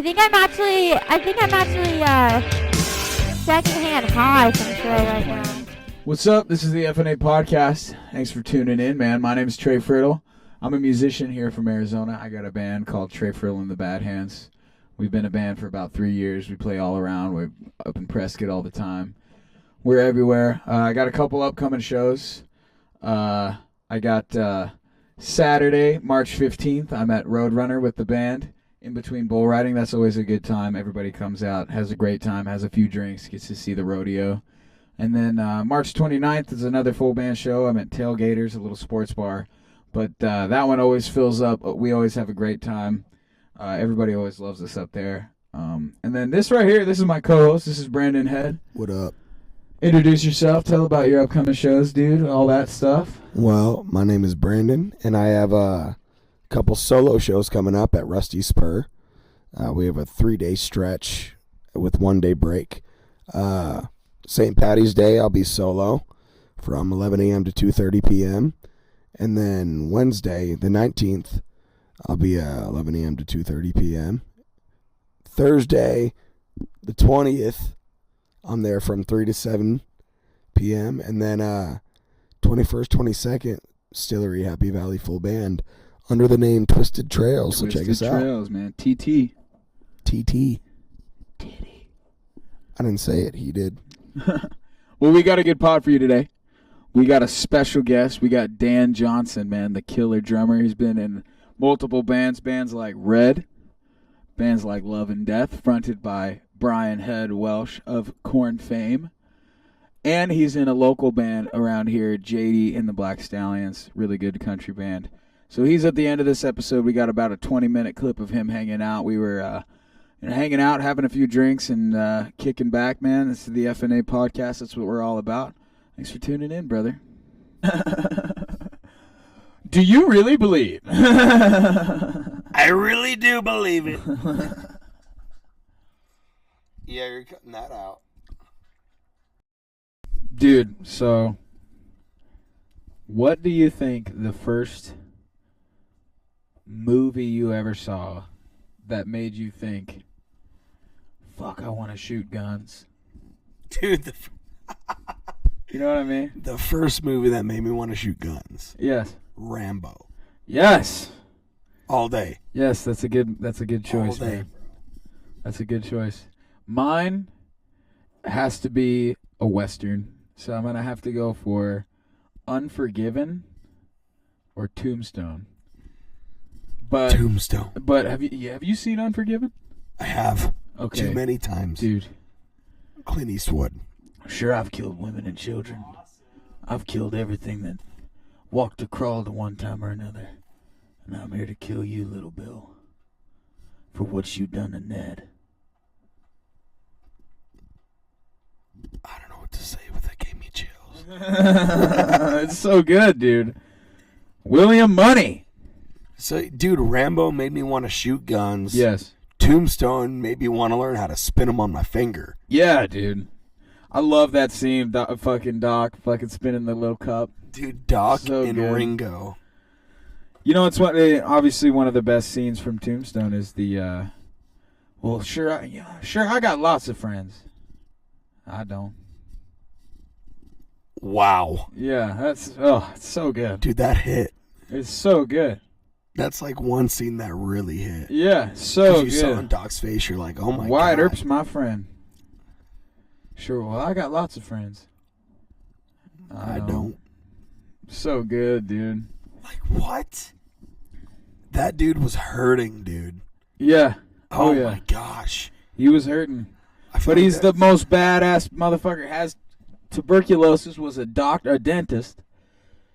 I think I'm actually secondhand high from Trey right now. What's up? This is the FnA Podcast. Thanks for tuning in, man. My name is Trey Friddle. I'm a musician here from Arizona. I got a band called Trey Friddle and the Bad Hands. We've been a band for about 3 years. We play all around. We're up in Prescott all the time. We're everywhere. I got a couple upcoming shows. I got Saturday, March 15th. I'm at Roadrunner with the band. In between bull riding, that's always a good time. Everybody comes out, has a great time, has a few drinks, gets to see the rodeo. And then March 29th is another full band show. I'm at Tailgaters, a little sports bar. But that one always fills up. We always have a great time. Everybody always loves us up there. And then this right here, this is my co-host. This is Brandon Head. What up? Introduce yourself. Tell about your upcoming shows, dude. All that stuff. Well, my name is Brandon, and I have a couple solo shows coming up at Rusty Spur. We have a 3-day stretch with 1-day break. St. Patty's Day, I'll be solo from 11 a.m. to 2:30 p.m. And then Wednesday, the 19th, I'll be 11 a.m. to 2:30 p.m. Thursday, the 20th, I'm there from 3 to 7 p.m. And then 21st, 22nd, Stillery Happy Valley full band under the name Twisted Trails. So check us out. Twisted Trails, man. TT. TT. I didn't say it. He did. Well, we got a good pod for you today. We got a special guest. We got Dan Johnson, man, the killer drummer. He's been in multiple bands like Red, bands like Love and Death, fronted by Brian Head Welsh of Korn fame. And he's in a local band around here, JD and the Black Stallions, really good country band. So he's at the end of this episode. We got about a 20-minute clip of him hanging out. We were hanging out, having a few drinks, and kicking back, man. This is the FnA Podcast. That's what we're all about. Thanks for tuning in, brother. Do you really believe? I really do believe it. Yeah, you're cutting that out. Dude, so what do you think the first movie you ever saw that made you think, fuck, I want to shoot guns? Dude, you know what I mean? the first movie that made me want to shoot guns. Yes. Rambo. Yes. All day. Yes, that's a good choice, All day. man. That's a good choice. Mine has to be a Western. So I'm going to have to go for Unforgiven or Tombstone. But Tombstone. But have you seen Unforgiven? I have. Okay. Too many times. Dude. Clint Eastwood. Sure, I've killed women and children. I've killed everything that walked or crawled at one time or another. And I'm here to kill you, little Bill, for what you done to Ned. I don't know what to say, but that gave me chills. It's so good, dude. William Money. So, dude, Rambo made me want to shoot guns. Yes. Tombstone made me want to learn how to spin them on my finger. Yeah, dude. I love that scene, Doc fucking spinning the little cup. Dude, Doc So and good. Ringo. You know, obviously one of the best scenes from Tombstone is the, well, sure, I got lots of friends. I don't. Wow. Yeah, it's so good. Dude, that hit. It's so good. That's like one scene that really hit. Yeah, so you saw in good. Doc's face, you're like, oh my Wyatt God. Earp's my friend. Sure, well, I got lots of friends. I don't. So good, dude. Like, what? That dude was hurting, dude. Yeah. Oh, yeah. my gosh. He was hurting. I feel But like he's the most badass motherfucker. Has tuberculosis, was a dentist.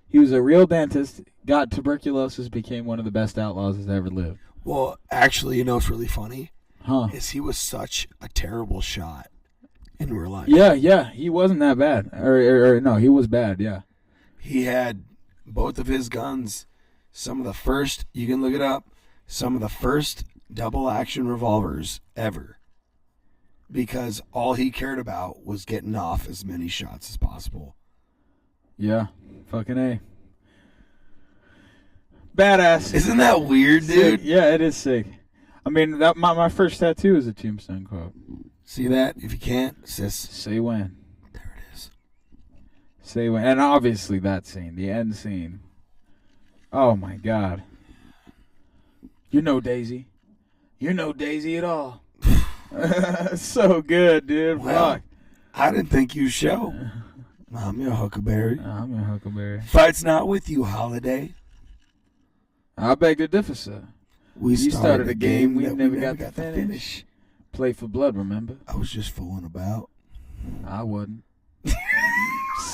He was a real dentist, got tuberculosis, became one of the best outlaws that's ever lived. Well, actually, you know what's really funny? Huh. Is he was such a terrible shot in real life. Yeah, he wasn't that bad. Or no, he was bad, yeah. He had both of his guns, some of the first, you can look it up, some of the first double action revolvers ever. Because all he cared about was getting off as many shots as possible. Yeah, fucking A. Badass. Isn't that weird, dude? Sick. Yeah, it is sick. I mean, that my first tattoo is a tombstone quote. See that? If you can't, sis. Say when. There it is. Say when. And obviously that scene, the end scene. Oh my God. You're no Daisy. You're no Daisy at all. So good, dude. Well, Fuck. I didn't think you show. I'm your Huckleberry. I'm your Huckleberry. Fight's not with you, Holiday. I beg to differ, sir. We You started a game we that never got to finish. Play for blood, remember? I was just fooling about. I wasn't.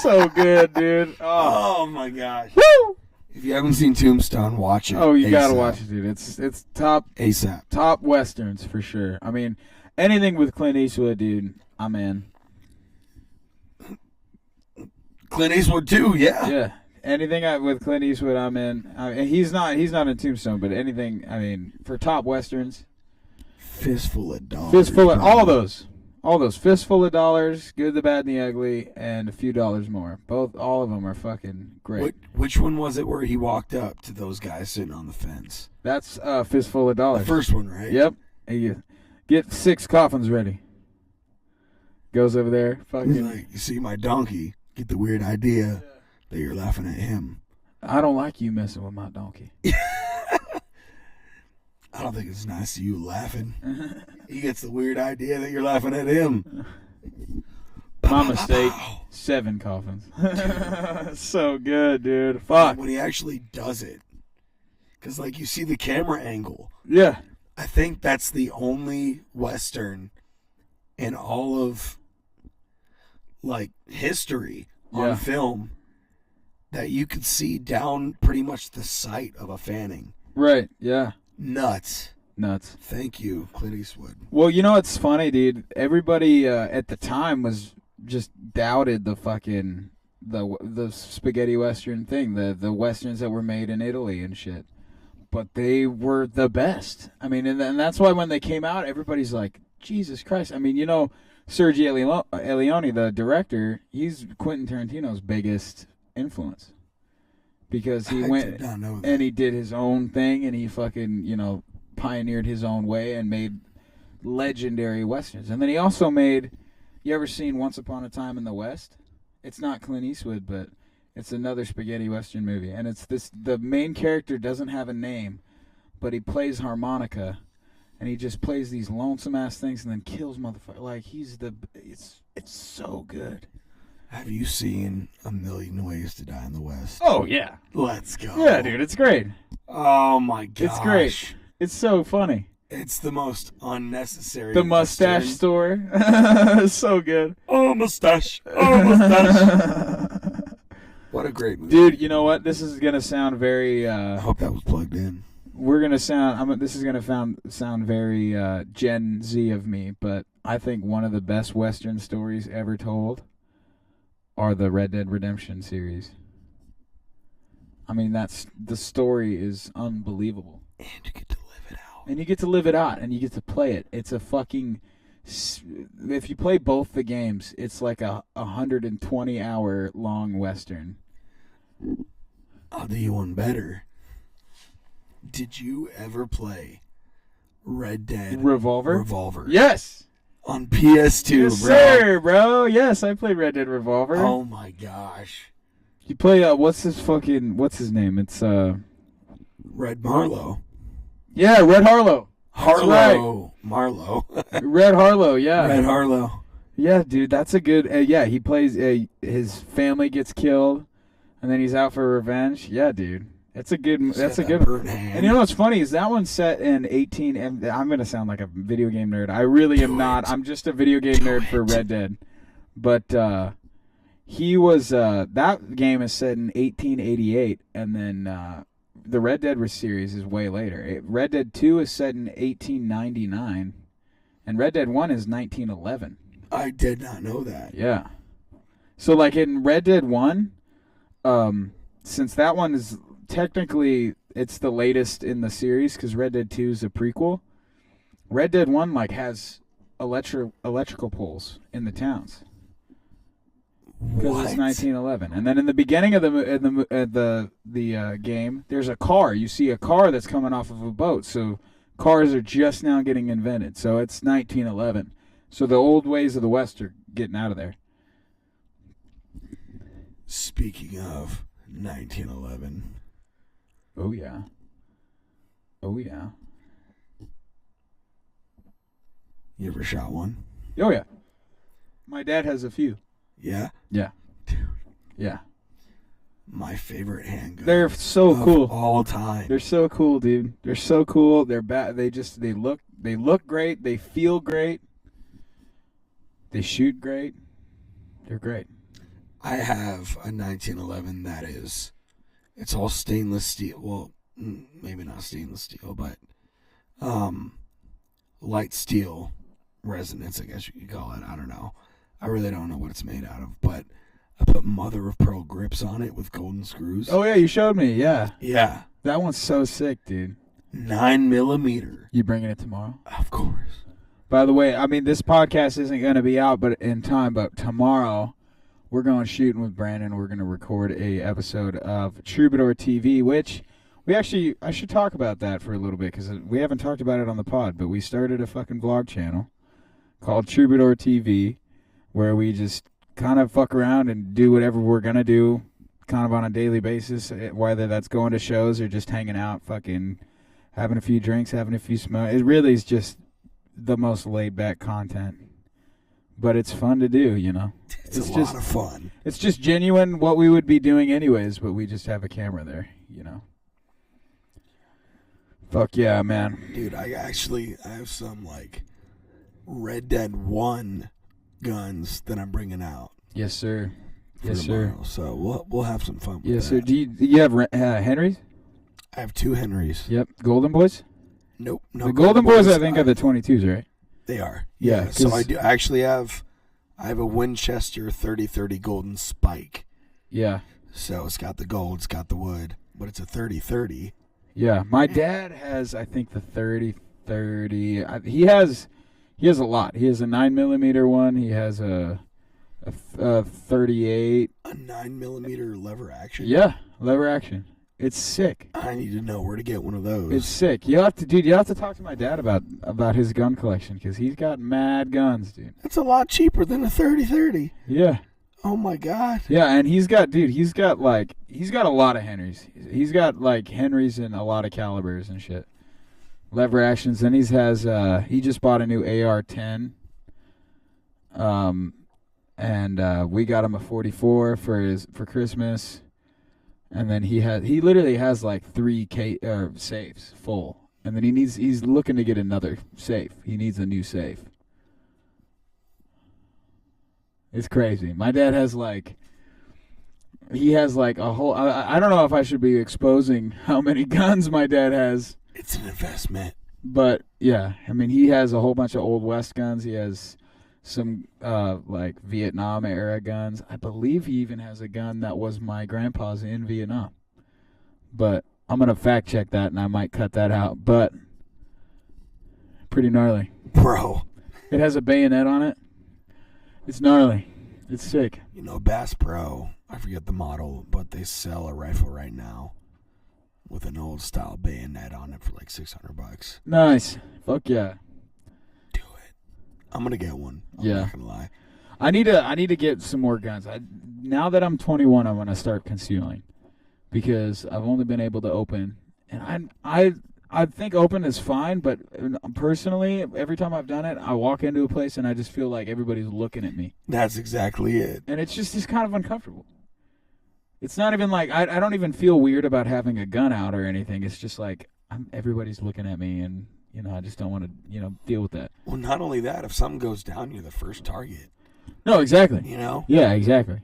So good, dude. Oh my gosh. Woo! If you haven't seen Tombstone, watch it. Oh, you gotta ASAP. watch it, dude. It's top ASAP. westerns for sure. I mean, anything with Clint Eastwood, dude, I'm in. Clint Eastwood too, yeah. Yeah, anything with Clint Eastwood, I'm in. And he's not in Tombstone, but anything. I mean, for top westerns, Fistful of dollars. fistful of all those, fistful of dollars, Good, the Bad, and the Ugly, and a few dollars more. All of them are fucking great. Which one was it where he walked up to those guys sitting on the fence? That's Fistful of Dollars. The first one, right? Yep. And you get 6 coffins ready. Goes over there, He's fucking. like, you see my donkey, get the weird idea that you're laughing at him. I don't like you messing with my donkey. I don't think it's nice of you laughing. He gets the weird idea that you're laughing at him. My mistake. 7 coffins. So good, dude. Fuck. When he actually does it. Because, like, you see the camera angle. Yeah. I think that's the only Western in all of, like, history on film that you could see down pretty much the sight of a fanning. Right. Yeah. Nuts. Thank you, Clint Eastwood. Well, you know what's funny, dude? Everybody at the time was just doubted the fucking the spaghetti western thing, the westerns that were made in Italy and shit. But they were the best. I mean, and that's why when they came out, everybody's like, Jesus Christ. I mean, you know, Sergio Leone, the director, he's Quentin Tarantino's biggest influence. Because he went and he did his own thing and he fucking, you know, pioneered his own way and made legendary westerns. And then he also made, you ever seen Once Upon a Time in the West? It's not Clint Eastwood, but it's another spaghetti western movie. And it's the main character doesn't have a name, but he plays harmonica and he just plays these lonesome ass things and then kills motherfuckers. Like it's so good. Have you seen A Million Ways to Die in the West? Oh, yeah. Let's go. Yeah, dude, it's great. Oh, my gosh. It's great. It's so funny. It's the most unnecessary. The mustache store. So good. Oh, mustache. Oh, mustache. What a great movie. Dude, you know what? This is going to sound very... I hope that was plugged in. We're going to sound... This is going to sound very Gen Z of me, but I think one of the best Western stories ever told are the Red Dead Redemption series. I mean, the story is unbelievable. And you get to live it out. And you get to live it out, and you get to play it. It's a fucking... If you play both the games, it's like a 120-hour long Western. I'll do you one better. Did you ever play Red Dead Revolver? Yes! On PS2, yes, bro. Sir, bro. Yes, I played Red Dead Revolver. Oh my gosh. You play what's his name? It's Red Marlowe. Yeah, Red Harlow. Harlow. Marlowe. Red Harlow, yeah. Red Harlow. Yeah, dude, that's a good he plays his family gets killed and then he's out for revenge. Yeah, dude. That's a good And you know what's funny is that one's set in 18 and I'm going to sound like a video game nerd. I really am not. I'm just a video game nerd for Red Dead. But he was that game is set in 1888 and then the Red Dead series is way later. Red Dead 2 is set in 1899 and Red Dead 1 is 1911. I did not know that. Yeah. So like in Red Dead 1 since that one is technically it's the latest in the series because Red Dead 2 is a prequel. Red Dead 1 like has electrical poles in the towns because it's 1911. And then in the beginning of the game, there's a car. You see a car that's coming off of a boat. So cars are just now getting invented. So it's 1911. So the old ways of the West are getting out of there. Speaking of 1911. Oh, yeah. Oh, yeah. You ever shot one? Oh, yeah. My dad has a few. Yeah? Yeah. Dude. Yeah. My favorite handgun. They're so cool. All time. They're so cool, dude. They're so cool. They're bad. They look great. They feel great. They shoot great. They're great. I have a 1911 that is, it's all stainless steel. Well, maybe not stainless steel, but light steel resonance, I guess you could call it. I don't know. I really don't know what it's made out of, but I put mother of pearl grips on it with golden screws. Oh, yeah, you showed me. Yeah. Yeah. That one's so sick, dude. 9mm. You bringing it tomorrow? Of course. By the way, I mean, this podcast isn't going to be out in time, but tomorrow we're going shooting with Brandon. We're going to record a episode of Troubadour TV, which I should talk about that for a little bit because we haven't talked about it on the pod, but we started a fucking vlog channel called Troubadour TV where we just kind of fuck around and do whatever we're going to do kind of on a daily basis, whether that's going to shows or just hanging out, fucking having a few drinks, having a few smokes. It really is just the most laid-back content. But it's fun to do, you know? It's a lot of fun. It's just genuine what we would be doing anyways, but we just have a camera there, you know? Fuck yeah, man. Dude, I have some, like, Red Dead 1 guns that I'm bringing out. Yes, sir. Yes, sir. So we'll have some fun with yes, that. sir. Do you have Henrys? I have 2 Henrys. Yep. Golden Boys? Nope. No, the Golden Boys, I think, are the 22s, right? They are. Yeah. So I actually have a Winchester 30-30 Golden Spike. Yeah. So it's got the gold, it's got the wood, but it's a 30-30. Yeah. My dad has, I think, the 30-30. He has a lot. He has a 9mm one. He has a 38. A 9mm lever action? Yeah. Lever action. It's sick. I need to know where to get one of those. It's sick. You have to talk to my dad about his gun collection because he's got mad guns, dude. That's a lot cheaper than a 30-30. Yeah. Oh my god. Yeah, and he's got a lot of Henrys. He's got like Henrys and a lot of calibers and shit. Lever actions. And he just bought a new AR-10. And we got him a 44 for Christmas. And then he literally has like 3 safes full. And then he's looking to get another safe. He needs a new safe. It's crazy. My dad has a whole, I don't know if I should be exposing how many guns my dad has. It's an investment. But yeah, I mean, he has a whole bunch of Old West guns. He has some like Vietnam era guns. I believe he even has a gun that was my grandpa's in Vietnam. But I'm going to fact check that and I might cut that out. But pretty gnarly. Bro. It has a bayonet on it. It's gnarly. It's sick. You know, Bass Pro, I forget the model, but they sell a rifle right now with an old style bayonet on it for like $600. Nice. Fuck yeah. Do it. I'm gonna get one. I'm not gonna lie. I need to get some more guns. Now that I'm 21, I'm gonna start concealing because I've only been able to open, and I think open is fine, but personally, every time I've done it, I walk into a place and I just feel like everybody's looking at me. That's exactly it. And it's kind of uncomfortable. It's not even like I don't even feel weird about having a gun out or anything. It's just like everybody's looking at me, and I just don't want to deal with that. Well, not only that, if something goes down, you're the first target. No, exactly. Yeah, exactly.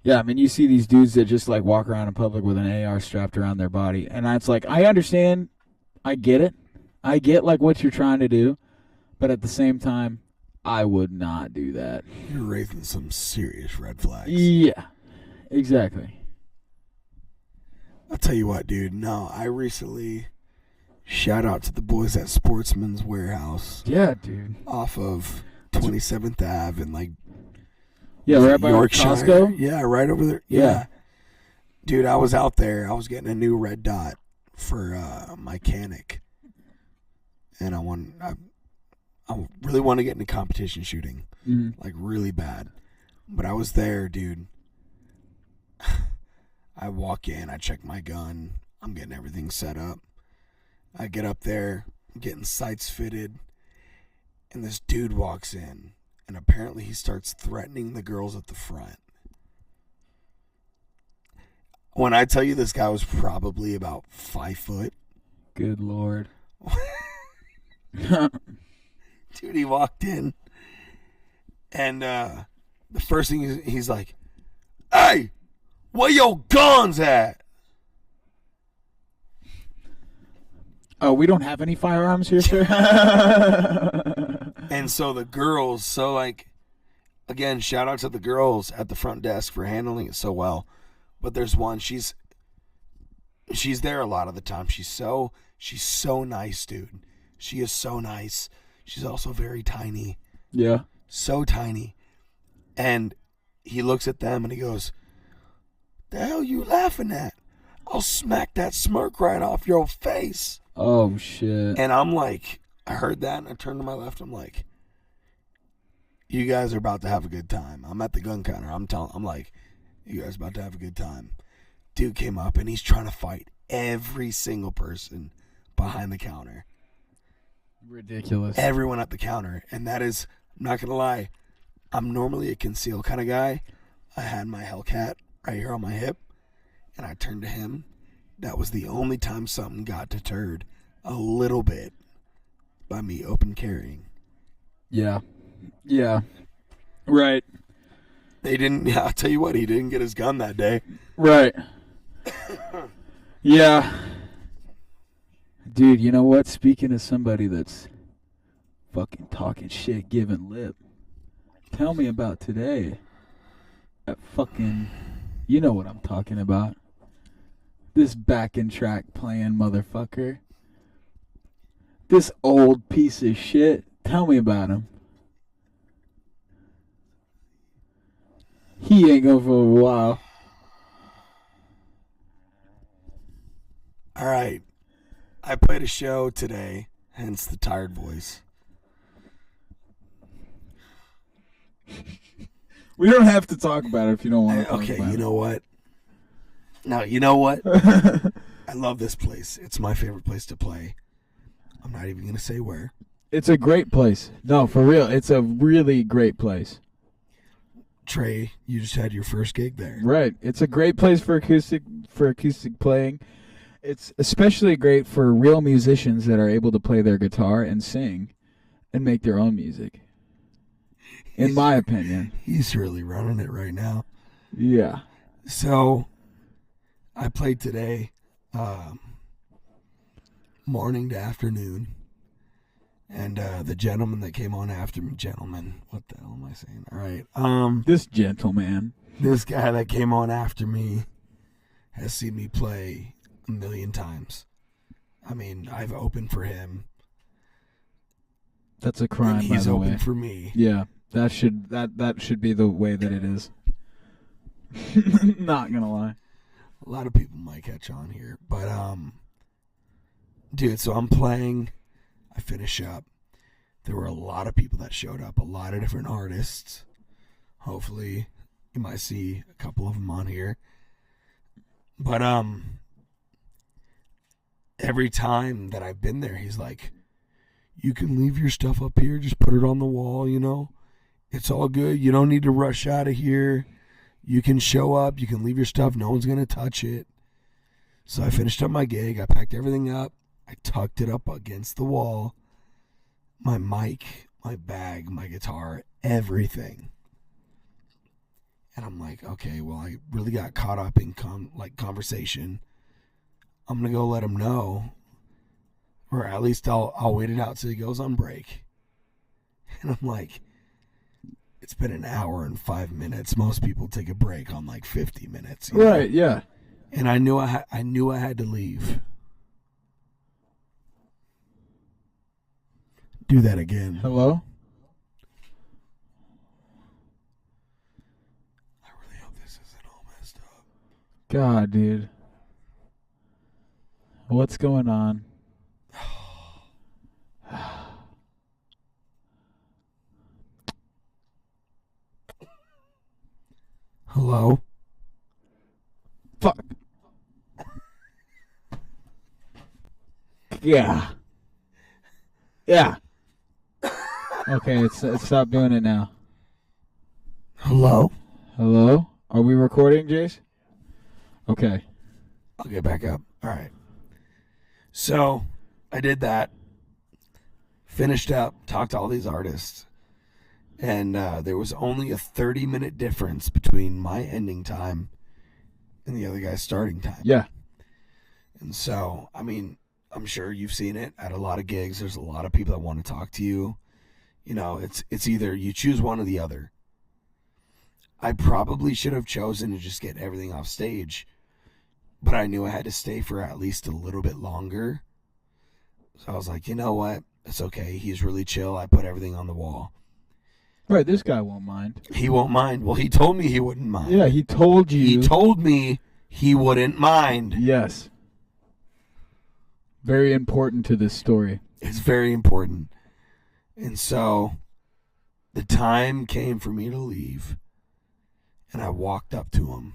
Yeah, I mean, you see these dudes that just like walk around in public with an AR strapped around their body, and it's like I understand. I get it. I get like what you're trying to do, but at the same time, I would not do that. You're raising some serious red flags. Yeah, exactly. I'll tell you what, dude. No, I recently shout out to the boys at Sportsman's Warehouse. Yeah, dude. Off of 27th Ave and like right by Yorkshire. Costco. Yeah, right over there. Yeah. Dude, I was out there. I was getting a new red dot for my Canic. and I really want to get into competition shooting, like really bad. But I was there, dude. I walk in, I check my gun, I'm getting everything set up. I get up there, I'm getting sights fitted, and this dude walks in, and apparently he starts threatening the girls at the front. When I tell you this guy was probably about 5 foot. Good Lord. Dude, he walked in, and the first thing he's like, "Hey, where your guns at?" Oh, we don't have any firearms here, sir. And so the girls, again, shout out to the girls at the front desk for handling it so well. But there's one, she's there a lot of the time. She's so nice, dude. She is so nice. She's also very tiny. Yeah. So tiny. And he looks at them and he goes, "The hell you laughing at? I'll smack that smirk right off your face." Oh, shit. And I'm like, I heard that and I turned to my left. I'm like, you guys are about to have a good time. I'm at the gun counter. I'm like, you guys are about to have a good time. Dude came up and he's trying to fight every single person behind the counter. Ridiculous. Everyone at the counter. And that is, I'm not going to lie, I'm normally a concealed kind of guy. I had my Hellcat right here on my hip, and I turned to him. That was the only time something got deterred a little bit by me open carrying. Yeah. Yeah. Right. They didn't, I'll tell you what, he didn't get his gun that day. Right. Yeah. Dude, you know what? Speaking of somebody that's fucking talking shit, giving lip, tell me about today. That fucking, you know what I'm talking about. This backing track playing motherfucker. This old piece of shit. Tell me about him. He ain't going for a while. All right. I played a show today, hence the tired voice. We don't have to talk about it if you don't want to talk Okay, about it. you know what? No, you know what? I love this place. It's my favorite place to play. I'm not even going to say where. It's a great place. No, for real. It's a really great place. Trey, you just had your first gig there. Right. It's a great place for acoustic playing. It's especially great for real musicians that are able to play their guitar and sing and make their own music. In my opinion. He's really running it right now. Yeah. So, I played today, morning to afternoon, and the gentleman that came on after me, what the hell am I saying? All right. This gentleman. This guy that came on after me has seen me play a million times. I mean, I've opened for him. That's a crime, and by he's the way. opened for me. Yeah. That should be the way that it is. Not gonna lie. A lot of people might catch on here, but dude, so I'm playing, I finish up. There were a lot of people that showed up, a lot of different artists. Hopefully you might see a couple of them on here. But every time that I've been there, he's like, "You can leave your stuff up here, just put it on the wall, you know. It's all good. You don't need to rush out of here. You can show up, you can leave your stuff, no one's going to touch it." So I finished up my gig, I packed everything up, I tucked it up against the wall, my mic, my bag, my guitar, everything. And I'm like, okay, well, I really got caught up in conversation. I'm going to go let him know, or at least I'll wait it out till he goes on break. And I'm like, it's been an hour and 5 minutes. Most people take a break on like 50 minutes. Right, yeah. And I knew I had to leave. Do that again. Hello? I really hope this isn't all messed up. God, dude. What's going on? Hello? Fuck. Yeah. Yeah. Okay, it's stop doing it now. Hello? Hello? Are we recording, Jace? Okay. I'll get back up. All right. So, I did that. Finished up, talked to all these artists. And there was only a 30-minute difference between my ending time and the other guy's starting time. Yeah. And so, I mean, I'm sure you've seen it at a lot of gigs. There's a lot of people that want to talk to you. You know, it's either you choose one or the other. I probably should have chosen to just get everything off stage, but I knew I had to stay for at least a little bit longer. So I was like, you know what? It's okay. He's really chill. I put everything on the wall. Right, this guy won't mind. He won't mind. Well, he told me he wouldn't mind. Yeah, he told you. He told me he wouldn't mind. Yes. Very important to this story. It's very important. And so the time came for me to leave, and I walked up to him.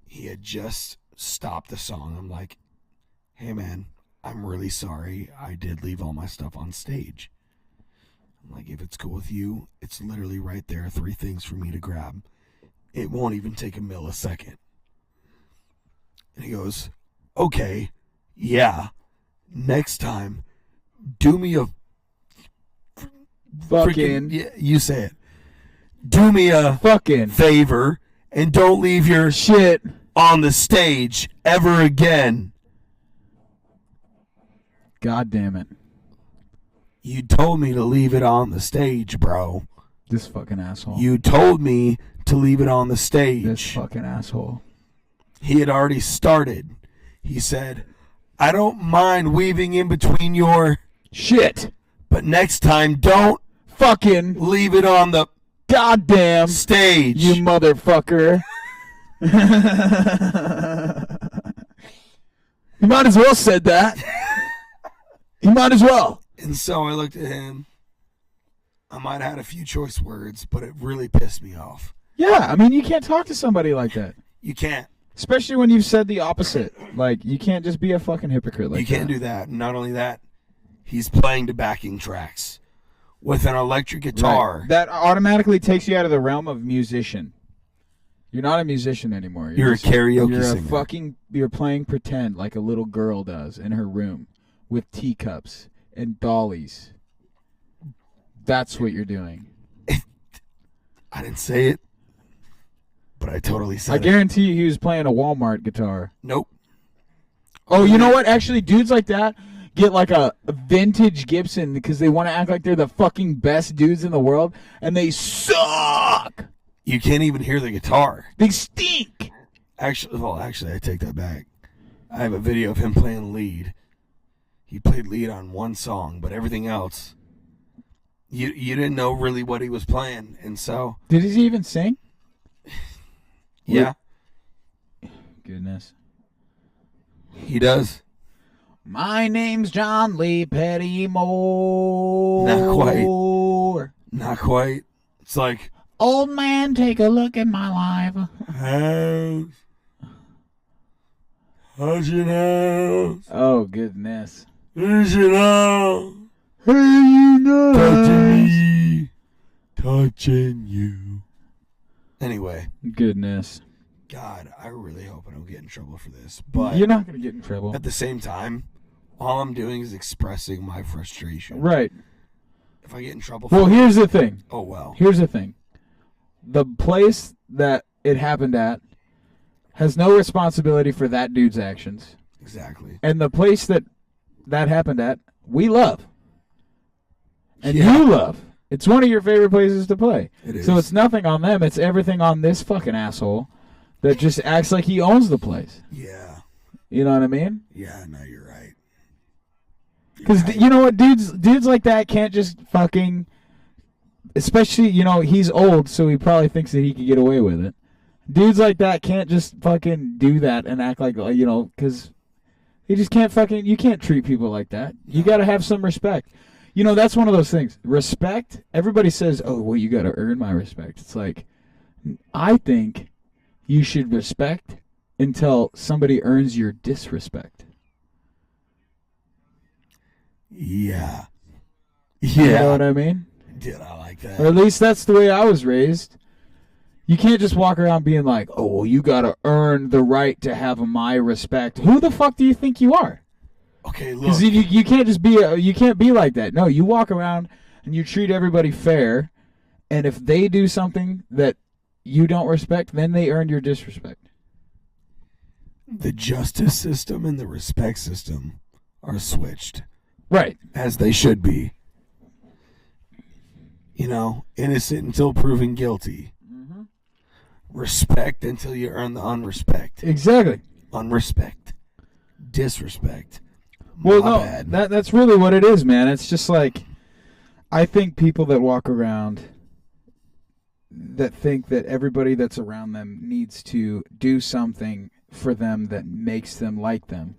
He had just stopped the song. I'm like, hey, man, I'm really sorry. I did leave all my stuff on stage. I'm like, if it's cool with you, it's literally right there, 3 things for me to grab. It won't even take a millisecond. And he goes, okay, yeah, next time, do me a Fucking. yeah, you say it. Do me a Fucking. favor and don't leave your Shit. on the stage ever again. God damn it. You told me to leave it on the stage, bro. This fucking asshole. You told me to leave it on the stage. This fucking asshole. He had already started. He said, I don't mind weaving in between your Shit. but next time don't Fucking. leave it on the Goddamn. stage. You motherfucker. You might as well said that. You might as well. And so I looked at him. I might have had a few choice words, but it really pissed me off. Yeah, I mean, you can't talk to somebody like that. You can't. Especially when you've said the opposite. Like, you can't just be a fucking hypocrite like that. You can't do that. Not only that, he's playing to backing tracks with an electric guitar. Right. That automatically takes you out of the realm of musician. You're not a musician anymore. You're a karaoke You're singer. You're playing pretend like a little girl does in her room with teacups and dollies. That's what you're doing. I didn't say it, but I totally said I it. guarantee you he was playing a Walmart guitar. Nope. Oh, you know what? Actually, dudes like that get like a vintage Gibson because they want to act like they're the fucking best dudes in the world, and they suck. You can't even hear the guitar. They stink. Actually, I take that back. I have a video of him playing lead. He played lead on one song, but everything else, you didn't know really what he was playing, and so Did he even sing? yeah, Goodness. he does. My name's John Lee Pettymore. Not quite. Not quite. It's like Old man, take a look at my life. house, hushing house, Oh, goodness. hushing house, Hey, you know. touching me, touching you. Anyway, Goodness. God, I really hope I don't get in trouble for this, but You're not going to get in trouble. at the same time, all I'm doing is expressing my frustration. Right. If I get in trouble for Well, it, here's the thing. oh well. Here's the thing. The place that it happened at has no responsibility for that dude's actions. Exactly. And the place that happened at, we love. And Yeah. you love. It's one of your favorite places to play. It is. So it's nothing on them. It's everything on this fucking asshole that just acts like he owns the place. Yeah. You know what I mean? Yeah, no, you're right. Because you know what? Dudes like that can't just fucking... Especially, you know, he's old, so he probably thinks that he could get away with it. Dudes like that can't just fucking do that and act like, you know, because he just can't fucking... You can't treat people like that. You got to have some respect. You know, that's one of those things. Respect, everybody says, oh, well, you got to earn my respect. It's like, I think you should respect until somebody earns your disrespect. Yeah. You know what I mean? Dude, I like that. Or at least that's the way I was raised. You can't just walk around being like, oh, well, you got to earn the right to have my respect. Who the fuck do you think you are? Okay, look. Because you can't just be you can't be like that. No, you walk around and you treat everybody fair, and if they do something that you don't respect, then they earn your disrespect. The justice system and the respect system are switched. Right. As they should be. You know, innocent until proven guilty. Mm-hmm. Respect until you earn the unrespect. Exactly. Unrespect. Disrespect. Well, My no, bad. that's really what it is, man. It's just like, I think people that walk around that think that everybody that's around them needs to do something for them that makes them like them,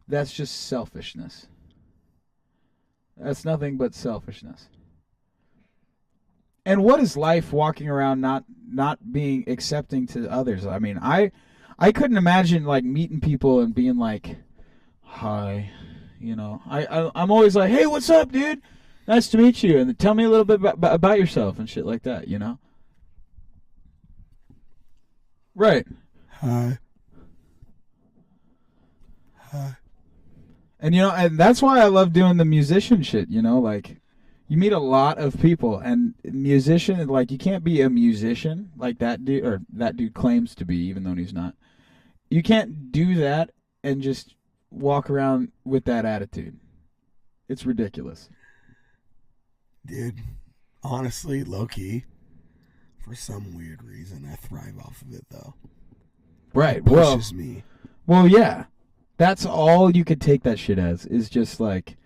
that's just selfishness. That's nothing but selfishness. And what is life walking around not being accepting to others? I mean, I couldn't imagine like meeting people and being like, hi, you know. I'm always like, hey, what's up, dude? Nice to meet you, and tell me a little bit about yourself and shit like that, you know? Right. Hi. And, you know, and that's why I love doing the musician shit, you know? Like, you meet a lot of people, and musician, like, you can't be a musician like that dude, or that dude claims to be, even though he's not. You can't do that and just walk around with that attitude. It's ridiculous. Dude, honestly, low-key, for some weird reason, I thrive off of it, though. Right. It pushes me. Well, yeah. That's all you could take that shit as, is just like,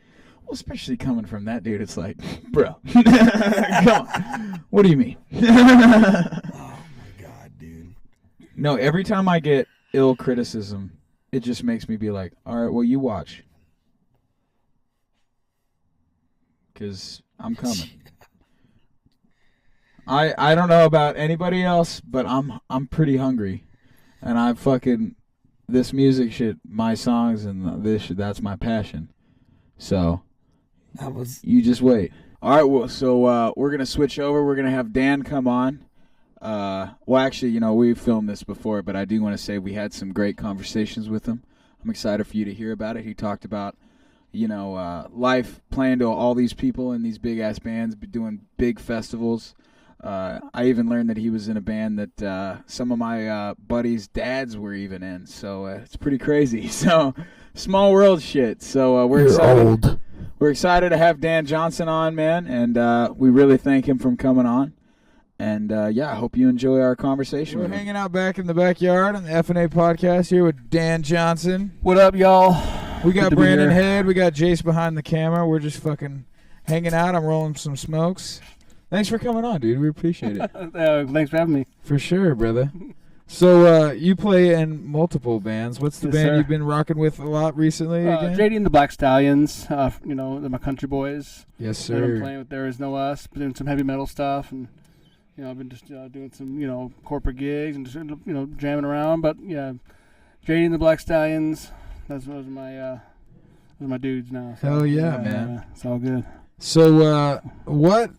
well, especially coming from that dude, it's like, bro, come on. What do you mean? Oh, my God, dude. No, every time I get ill criticism, it just makes me be like, all right, well, you watch. Because I'm coming. I don't know about anybody else, but I'm pretty hungry. And I fucking, this music shit, my songs and this shit, that's my passion. So, you just wait. All right, well, so we're going to switch over. We're going to have Dan come on. Well, actually, you know, we've filmed this before, but I do want to say we had some great conversations with him. I'm excited for you to hear about it. He talked about, you know, life, playing to all these people in these big-ass bands, doing big festivals. I even learned that he was in a band that some of my buddies' dads were even in. So it's pretty crazy. So small world shit. So we're excited. Old. We're excited to have Dan Johnson on, man, and we really thank him for coming on. And yeah, I hope you enjoy our conversation. We're hanging out back in the backyard on the FnA Podcast here with Dan Johnson. What up, y'all? We got Good to be Brandon here. Head. We got Jace behind the camera. We're just fucking hanging out. I'm rolling some smokes. Thanks for coming on, dude. We appreciate it. Thanks for having me. For sure, brother. So you play in multiple bands. What's the Yes, band sir. you've been rocking with a lot recently again? JD and the Black Stallions. You know, they're my country boys. Yes, I've been sir. playing with There Is No Us, doing some heavy metal stuff, and you know, I've been just doing some corporate gigs and just jamming around. But yeah, JD and the Black Stallions. Those are my dudes now. So, Hell yeah, man. It's all good. So what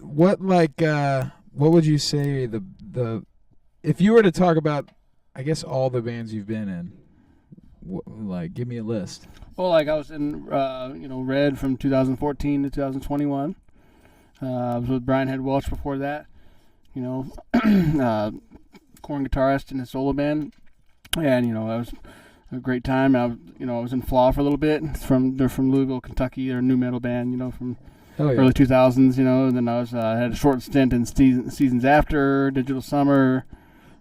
would you say the if you were to talk about, I guess, all the bands you've been in, like, give me a list. Well, like I was in Red from 2014 to 2021. I was with Brian Head Welch before that. Corn guitarist in a solo band, and that was a great time. I was in Flaw for a little bit. They're from Louisville, Kentucky. They're a new metal band, from Hell yeah. early 2000s. And then I had a short stint in Seasons After, Digital Summer.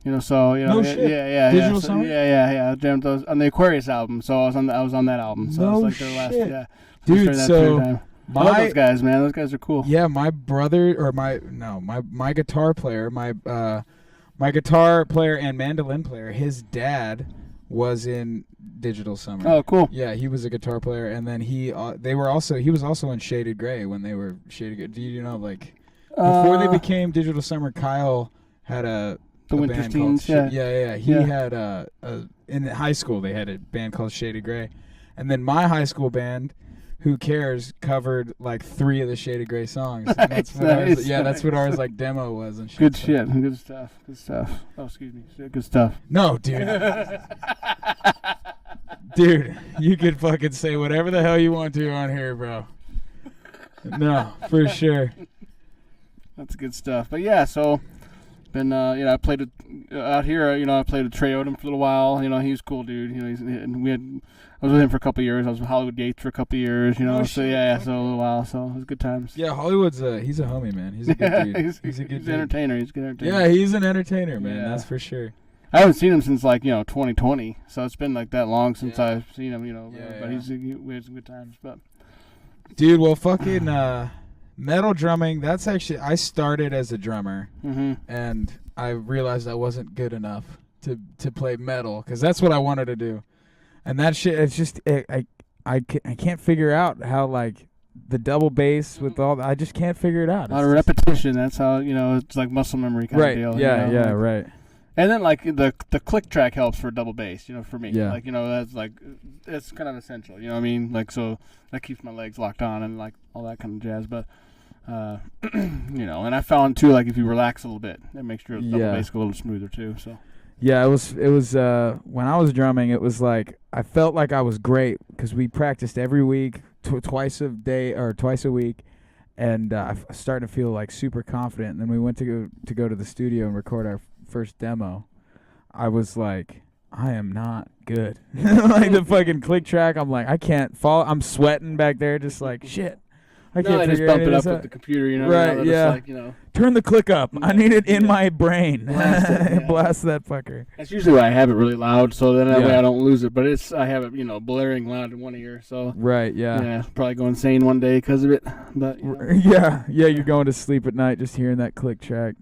No shit. Yeah. Digital So, Summer? Yeah. I jammed those on the Aquarius album. So I was on that album. So No it was like their last, shit. yeah. Dude, During that so period of time. I love those guys, man. Those guys are cool. Yeah, my brother, or my guitar player, my guitar player and mandolin player, his dad was in Digital Summer. Oh, cool. Yeah, he was a guitar player, and then he was also in Shaded Gray when they were Shaded Gray. Do you know, like, before they became Digital Summer, Kyle had a The a Winter band called Teens, yeah. Yeah. He had in high school they had a band called Shade of Grey, and then my high school band, Who Cares, covered like 3 of the Shade of Grey songs. And that's what ours, that's what ours like demo was and shit. Good shit. Good stuff. Oh, excuse me. Good stuff. No, dude. Dude, you could fucking say whatever the hell you want to on here, bro. No, for sure. That's good stuff. But yeah, so been I played with, out here. I played with Trey Odom for a little while. He was a cool dude. I was with him for a couple of years. I was with Hollywood Gates for a couple of years. So a little while. So it was good times. Yeah, Hollywood's he's a homie, man. He's a good dude. He's a good dude. Entertainer. He's a good entertainer. Yeah, he's an entertainer, man. Yeah. That's for sure. I haven't seen him since 2020. So it's been like that long since I've seen him. But we had some good times. But dude, well, fucking metal drumming. That's actually I started as a drummer, and I realized I wasn't good enough to play metal because that's what I wanted to do. And that shit, it's just I can't figure out how like the double bass with all. I just can't figure it out. A lot of repetition. That's how it's like muscle memory kind of deal. Yeah, right. And then like the click track helps for double bass. For me. Yeah. That's kind of essential. You know what I mean? Like so that keeps my legs locked on and like all that kind of jazz. But and I found too like if you relax a little bit, it makes your double bass go a little smoother too. So. Yeah, it was when I was drumming, it was like I felt like I was great because we practiced every week, twice a week, and I was starting to feel like super confident. And then we went to go to the studio and record our first demo. I was like, I am not good. Like the fucking click track, I'm like, I can't follow. I'm sweating back there, just like shit. I can't just bump it up with the computer, Right, yeah. Turn the click up. I need it in my brain. Blast that fucker. That's usually why I have it really loud, so then that way I don't lose it. But I have it, blaring loud in one ear. So right, yeah. Yeah, probably go insane one day because of it. But yeah, you're going to sleep at night just hearing that click track.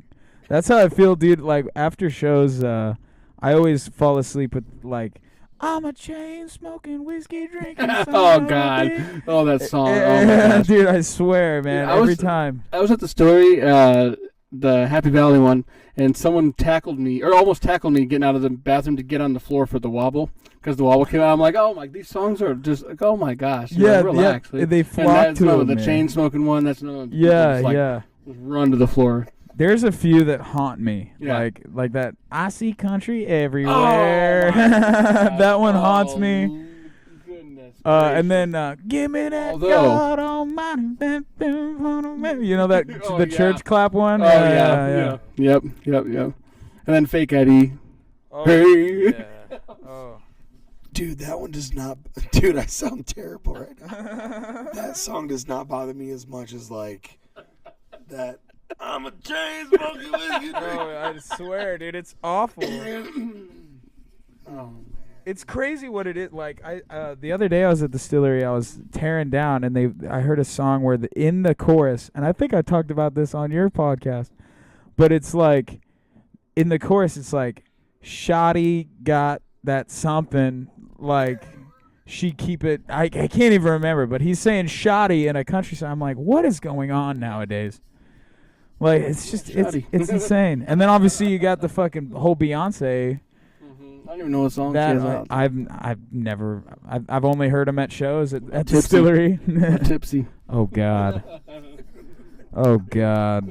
That's how I feel, dude. Like after shows, I always fall asleep with like, I'm a chain smoking, whiskey drinking. Oh God! Oh, that song! Oh, dude, I swear, man. Dude, every time. I was at the Story, the Happy Valley one, and someone tackled me, or almost tackled me, getting out of the bathroom to get on the floor for the wobble, because the wobble came out. I'm like, oh my, these songs are just like, oh my gosh. Relax. Yeah, they flock to them. The chain smoking one. That's another. Yeah. Just run to the floor. There's a few that haunt me, like that. I see country everywhere. Oh, that one haunts me. Goodness. And then give me that God Almighty. The church clap one. Oh yeah. Yep. And then Fake Eddie. Oh, hey. Yeah. Oh. Dude, that one does not. Dude, I sound terrible right now. That song does not bother me as much as like that. I'm a chain smoking whiskey. No, I swear, dude, it's awful. Oh, it's crazy what it is. Like the other day I was at the distillery, I was tearing down, and I heard a song where in the chorus, and I think I talked about this on your podcast, but it's like in the chorus, it's like Shotty got that something like. She keep it. I can't even remember, but he's saying Shotty in a country song. I'm like, what is going on nowadays? Like it's just it's insane. And then obviously you got the fucking whole Beyonce. I don't even know what song she has out. I've only heard him at shows at the distillery. Tipsy. Oh God,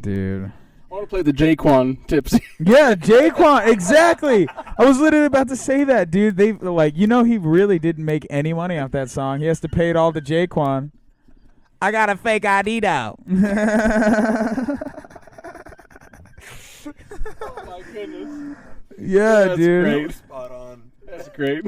dude. I want to play the Jaquan Tipsy. Yeah, Jaquan, exactly. I was literally about to say that, dude. They he really didn't make any money off that song. He has to pay it all to Jaquan. I got a fake ID though. Oh my goodness. Yeah, that's dude. Great. spot on. That's great.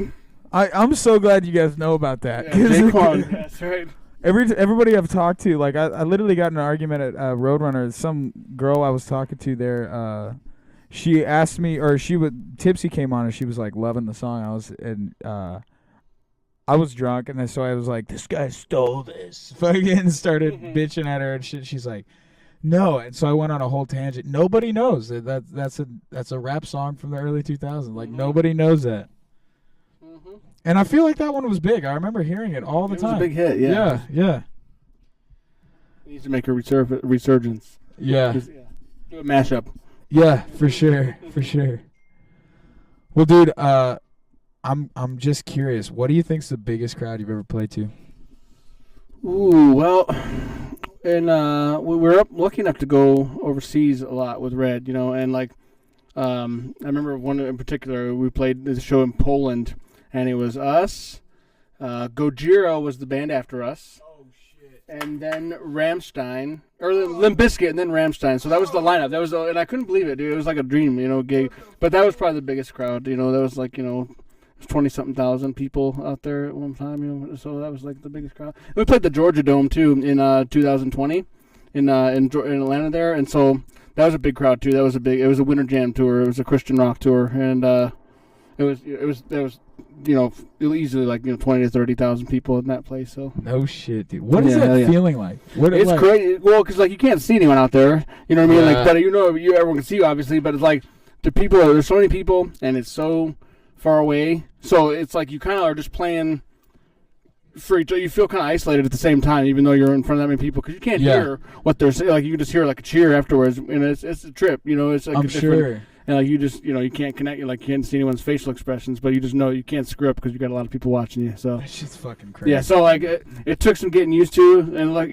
I'm so glad you guys know about that. Yeah, Jaquan, that's right. Everybody I've talked to, like I literally got in an argument at Roadrunner. Some girl I was talking to there, she asked me, or Tipsy came on and she was like loving the song. I was drunk, and so I was like, this guy stole this. Fucking started bitching at her and shit. She's like, no. And so I went on a whole tangent. Nobody knows that's a rap song from the early 2000s. Like nobody knows that. And I feel like that one was big. I remember hearing it all the time. It was a big hit, yeah. Yeah. It needs to make a resurgence. Yeah. Do a mashup. Yeah, for sure. Well, dude, I'm just curious. What do you think's the biggest crowd you've ever played to? Ooh, well, and we're lucky enough to go overseas a lot with Red, and like, I remember one in particular. We played this show in Poland, and it was us. Gojira was the band after us. Oh shit! And then Rammstein, or Limp Bizkit, and then Rammstein. So that was the lineup. That was, and I couldn't believe it, dude. It was like a dream, gig. But that was probably the biggest crowd. That was like, 20-something thousand people out there at one time, so that was like the biggest crowd. And we played the Georgia Dome too in 2020 in Atlanta there, and so that was a big crowd too. It was a Winter Jam tour. It was a Christian rock tour, and it was easily like 20 to 30,000 people in that place. So no shit, dude. What is that feeling like? It's like, crazy. Well, because like you can't see anyone out there. You know what I mean? Like, but everyone can see you obviously, but it's like the people. There's so many people, and it's so far away, so it's like you kind of are just playing for each other. You feel kind of isolated at the same time, even though you're in front of that many people, because you can't hear what they're saying. Like you can just hear like a cheer afterwards, and it's a trip. It's like I'm sure. And like you just you can't connect. You can't see anyone's facial expressions, but you just know you can't screw up because you got a lot of people watching you. So that shit's fucking crazy. Yeah. So like it took some getting used to, and like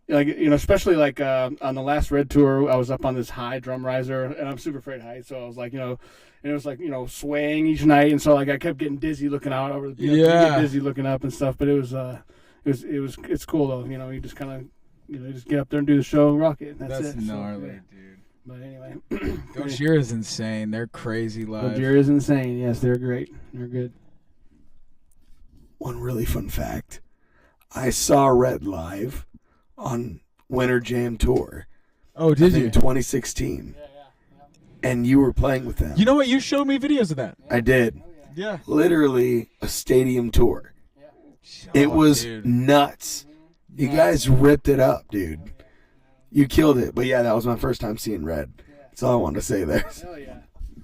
especially like on the last Red tour, I was up on this high drum riser, and I'm super afraid of heights, so I was like, and it was like swaying each night, and so like I kept getting dizzy looking out over the dizzy looking up and stuff. But it's cool though, you just kind of just get up there and do the show and rock it. And that's it. Gnarly, so, dude. But anyway, Gojira is insane. They're crazy live. Gojira is insane. Yes, they're great. They're good. One really fun fact: I saw Red live on Winter Jam tour. Oh, did you? In 2016. Yeah. And you were playing with them. You know what? You showed me videos of that. I did. Yeah. Literally a stadium tour. Yeah. It was nuts. You guys ripped it up, dude. You killed it. But yeah, that was my first time seeing Red. That's all I wanted to say there. Hell yeah.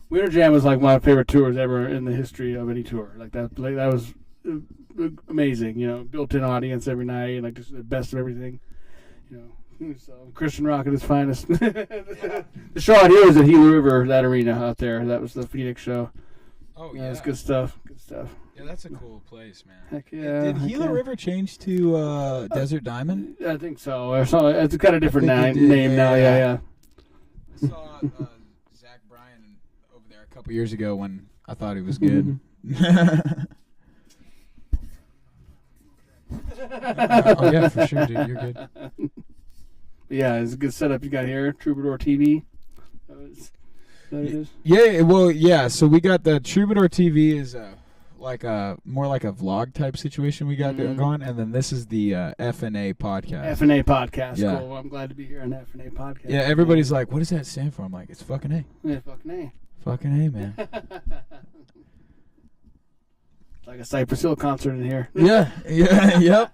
Winter Jam was like my favorite tours ever in the history of any tour. Like that was amazing. Built-in audience every night, and like just the best of everything. So Christian rock at its finest. The show out here was at Gila River, that arena out there. That was the Phoenix show. Oh yeah, it's good stuff. Yeah, that's a cool place, man. Heck yeah. Did Gila River change to Desert Diamond? I think so. Or so it's got a different name now. Yeah. I saw Zach Bryan over there a couple years ago when I thought he was good. Oh yeah, for sure, dude. You're good. Yeah, it's a good setup you got here. Troubadour TV. That it is? Yeah, well, yeah. So we got the Troubadour TV is more like a vlog type situation we got going, and then this is the FnA Podcast. FnA Podcast. Yeah. Cool. Well, I'm glad to be here on the FnA Podcast. Yeah, everybody's like, "What does that stand for?" I'm like, "It's fucking A." Yeah, fucking A. Fucking A, man. It's like a Cypress Hill concert in here. Yeah, yep.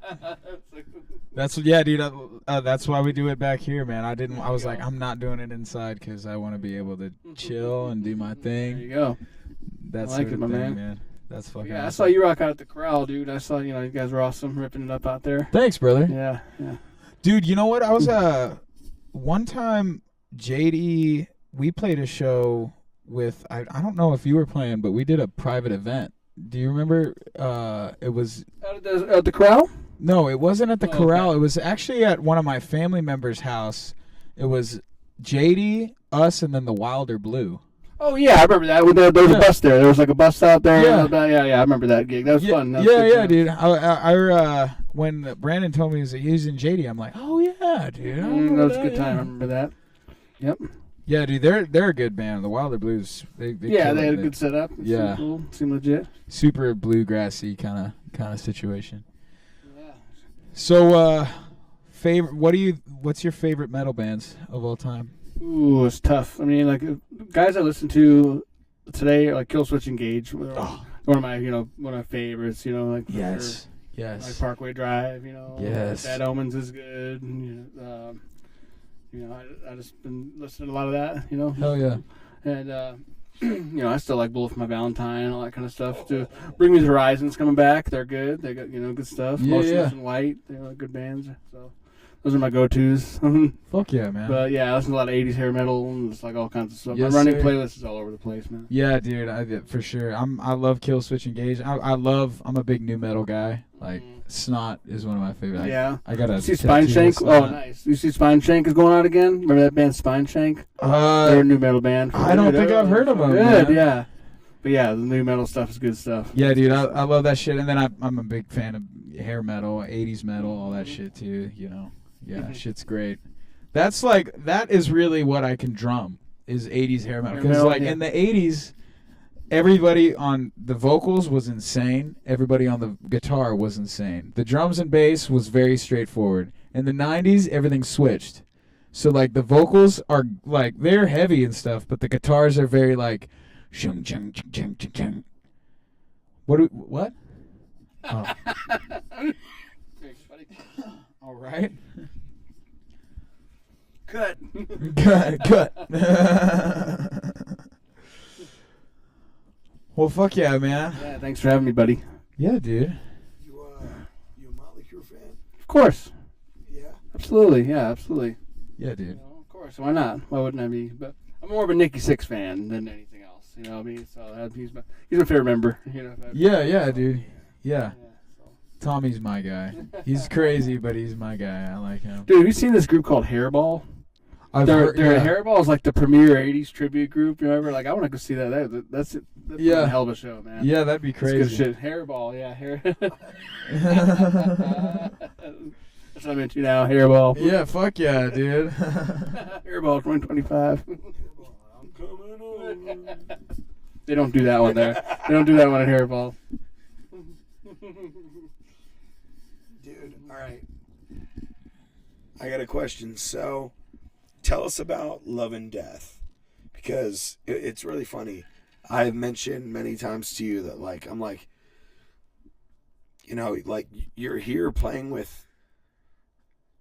Dude. That's why we do it back here, man. I was like, I'm not doing it inside because I want to be able to chill and do my thing. There you go. That's I like it, my man. That's fucking. Yeah, awesome. I saw you rock out at the corral, dude. I saw you guys were awesome, ripping it up out there. Thanks, brother. Yeah. Dude, you know what? I was one time, JD. We played a show with I don't know if you were playing, but we did a private event. Do you remember? It was at the corral. No, it wasn't at the corral. Okay. It was actually at one of my family members' house. It was JD, us, and then the Wilder Blue. Oh yeah, I remember that. There was a bus there. There was like a bus out there. Yeah, I remember that gig. That was fun. That was dude. I when Brandon told me he was using JD, I'm like, oh yeah, dude. That was a good time. I remember that. Yep. Yeah, dude, they're a good band. The Wilder Blues, they had a good setup. Yeah, cool. Seemed legit. Super bluegrassy kind of situation. Yeah. So, what's your favorite metal bands of all time? Ooh, it's tough. I mean, like guys I listen to today, like Killswitch Engage, one of my favorites. Like yes, like Parkway Drive. Yes, Bad Omens is good. I just been listening to a lot of that. Hell yeah. And I still like Bullet for My Valentine and all that kind of stuff too. Bring Me the Horizon's coming back. They're good. They got good stuff. Yeah, Motionless in White. They're good bands. So Those are my go-tos. Fuck yeah, man. But yeah, I listen to a lot of 80s hair metal and just like all kinds of stuff. Yes, my running sir. playlist is all over the place, man. Yeah, dude, for sure. I love Kill Switch Engage. I'm a big new metal guy. Like Snot is one of my favorite. Yeah. I got a You see Spine Shank? Oh, nice. You see Spine Shank is going out again? Remember that band Spine Shank? They're a new metal band. I don't think I've heard of them. Good, man. yeah. But yeah, the new metal stuff is good stuff. Yeah, dude, I love that shit. And then I'm a big fan of hair metal, 80s metal, all that shit too, you know. Yeah, shit's great. That is really what I can drum is 80s hair metal. Because in the 80s, everybody on the vocals was insane. Everybody on the guitar was insane. The drums and bass was very straightforward. In the 90s, everything switched. So like the vocals are like they're heavy and stuff, but the guitars are very like shung chung chung chung chung chung. What? Oh. All right. Cut. Cut. Well, fuck yeah, man. Yeah, thanks for having me, buddy. Yeah, dude. You a Motley Crue fan? Of course. Yeah. Absolutely. Yeah, absolutely. Yeah, dude. Of course. Why not? Why wouldn't I be? But I'm more of a Nikki Sixx fan than anything else. You know what I mean? So he's my favorite member. You know. Yeah, dude. Yeah. So. Tommy's my guy. He's crazy, but he's my guy. I like him. Dude, have you seen this group called Hairball? Heard, Hairball is like the premier 80s tribute group. You remember? Like, I want to go see that. That's a hell of a show, man. Yeah, that'd be crazy. That's good shit. Hairball, yeah. That's what I'm into now, Hairball. Yeah, fuck yeah, dude. Hairball 2025. I'm coming on. They don't do that one there. They don't do that one at Hairball. Dude, all right. I got a question. So, tell us about Love and Death, because it's really funny. I've mentioned many times to you that, like, I'm like, you know, like, you're here playing with,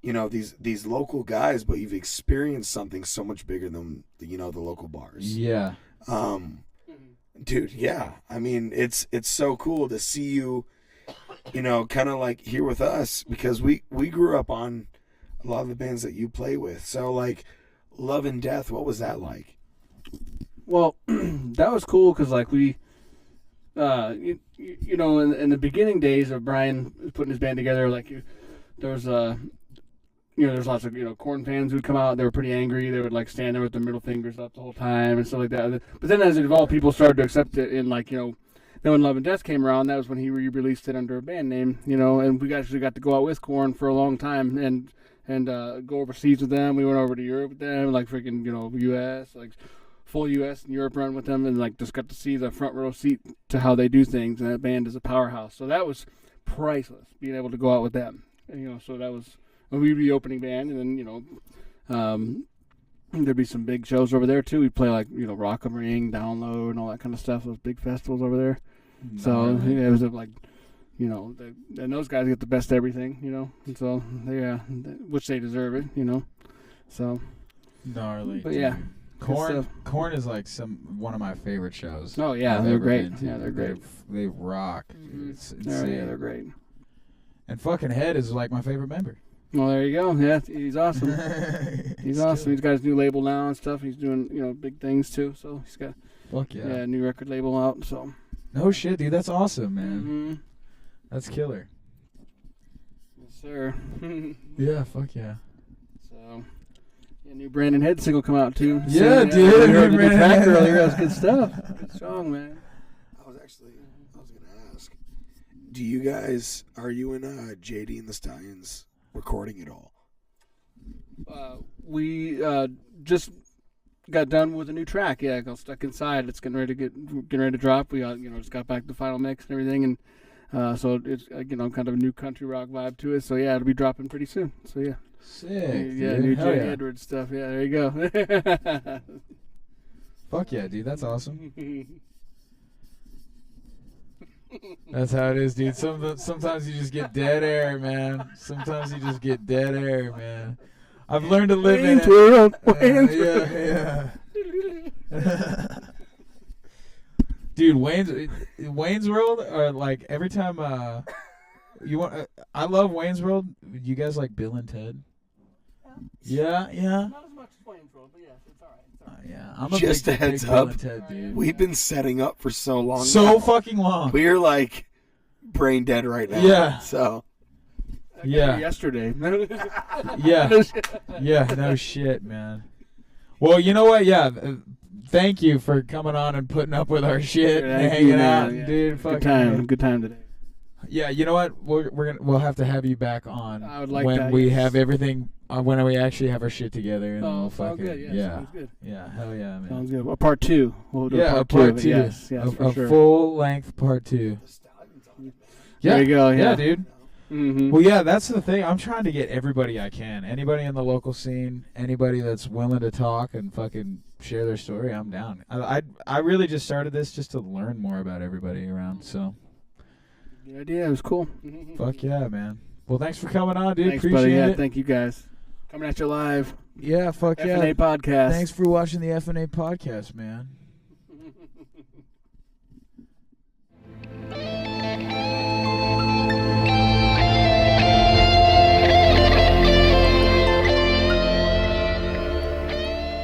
you know, these local guys, but you've experienced something so much bigger than, you know, the local bars. Yeah. Dude, yeah. I mean, it's so cool to see you, you know, kind of like here with us, because we grew up on a lot of the bands that you play with. So, like, Love and Death, what was that like? Well, that was cool because, like, we, you know, in the beginning days of Brian putting his band together, like, there was you know, there's lots of, you know, Korn fans who'd come out. They were pretty angry. They would, like, stand there with their middle fingers up the whole time and stuff like that. But then as it evolved, people started to accept it. And, like, you know, then when Love and Death came around, that was when he re-released it under a band name, you know. And we actually got to go out with Korn for a long time and go overseas with them. We went over to Europe with them, like freaking, you know, U.S., like full U.S. and Europe run with them, and like just got to see the front row seat to how they do things. And that band is a powerhouse. So that was priceless, being able to go out with them. And, you know, so that was when we'd be opening band, and then, you know, there'd be some big shows over there too. We'd play, like, you know, Rock 'em Ring, Download, and all that kind of stuff. Those big festivals over there. So yeah, it was like, you know, and those guys get the best everything, you know. And so which they deserve it, you know. So gnarly. But yeah, Korn is like one of my favorite shows. Oh yeah, I've they're ever great. been to. Yeah, they're great. They rock. Dude. It's insane. Yeah, they're great. And fucking Head is like my favorite member. Well, there you go. Yeah, he's awesome. He's awesome. Good. He's got his new label now and stuff. He's doing, you know, big things too. So he's got Fuck yeah. a new record label out. So No shit, dude. That's awesome, man. Mm-hmm. That's killer. Yes, sir. Yeah, fuck yeah. So, yeah, new Brandon Head single come out too. Yeah, dude. We heard the Brandon track Head. earlier. That was good stuff. Good song, man. I was gonna ask, are you and JD and the Stallions recording at all? We just got done with a new track. Yeah, called Stuck Inside. It's getting ready to drop. We just got back to the final mix and everything, and so it's, you know, kind of a new country rock vibe to it. So yeah, it'll be dropping pretty soon. So yeah. Sick. Yeah, dude. new Hell Jay yeah. Edwards stuff. Yeah, there you go. Fuck yeah, dude. That's awesome. That's how it is, dude. Sometimes you just get dead air, man. Sometimes you just get dead air, man. I've learned to live in it. Yeah. Dude, Wayne's World, or like every time you want, I love Wayne's World. You guys like Bill and Ted? Yeah. Not as much as flamethrower, but yes, it's all right. It's all right. Yeah. I'm a Just big, a heads big Bill up. and Ted, dude. We've been setting up for so long. So now. fucking long. We're like brain dead right now. Yeah. So. Yeah. Yesterday. Yeah. Yeah. No shit, man. Well, you know what? Yeah. Thank you for coming on and putting up with our shit and Thank hanging you, out, man. Yeah. dude. Fucking Good time today. Yeah, you know what? We'll have to have you back on I would like when that, we yes. have everything. When we actually have our shit together. And Oh, we'll sounds fucking, good. Yeah, yeah, sounds good. yeah, hell yeah, man. Sounds good. A part 2. We'll do Yeah, a a part part 2. two. Yes, for a sure. full length part 2. Yeah, There you go. Yeah, dude. Mm-hmm. Well, yeah, that's the thing. I'm trying to get everybody I can. Anybody in the local scene, anybody that's willing to talk and fucking share their story, I'm down. I really just started this just to learn more about everybody around. So, Good idea. It was cool. fuck yeah, man. Well, thanks for coming on, dude. Thanks, Appreciate buddy. Yeah, it. thank you guys. Coming at you live. Yeah, fuck yeah. FnA Podcast. Thanks for watching the FnA Podcast, man.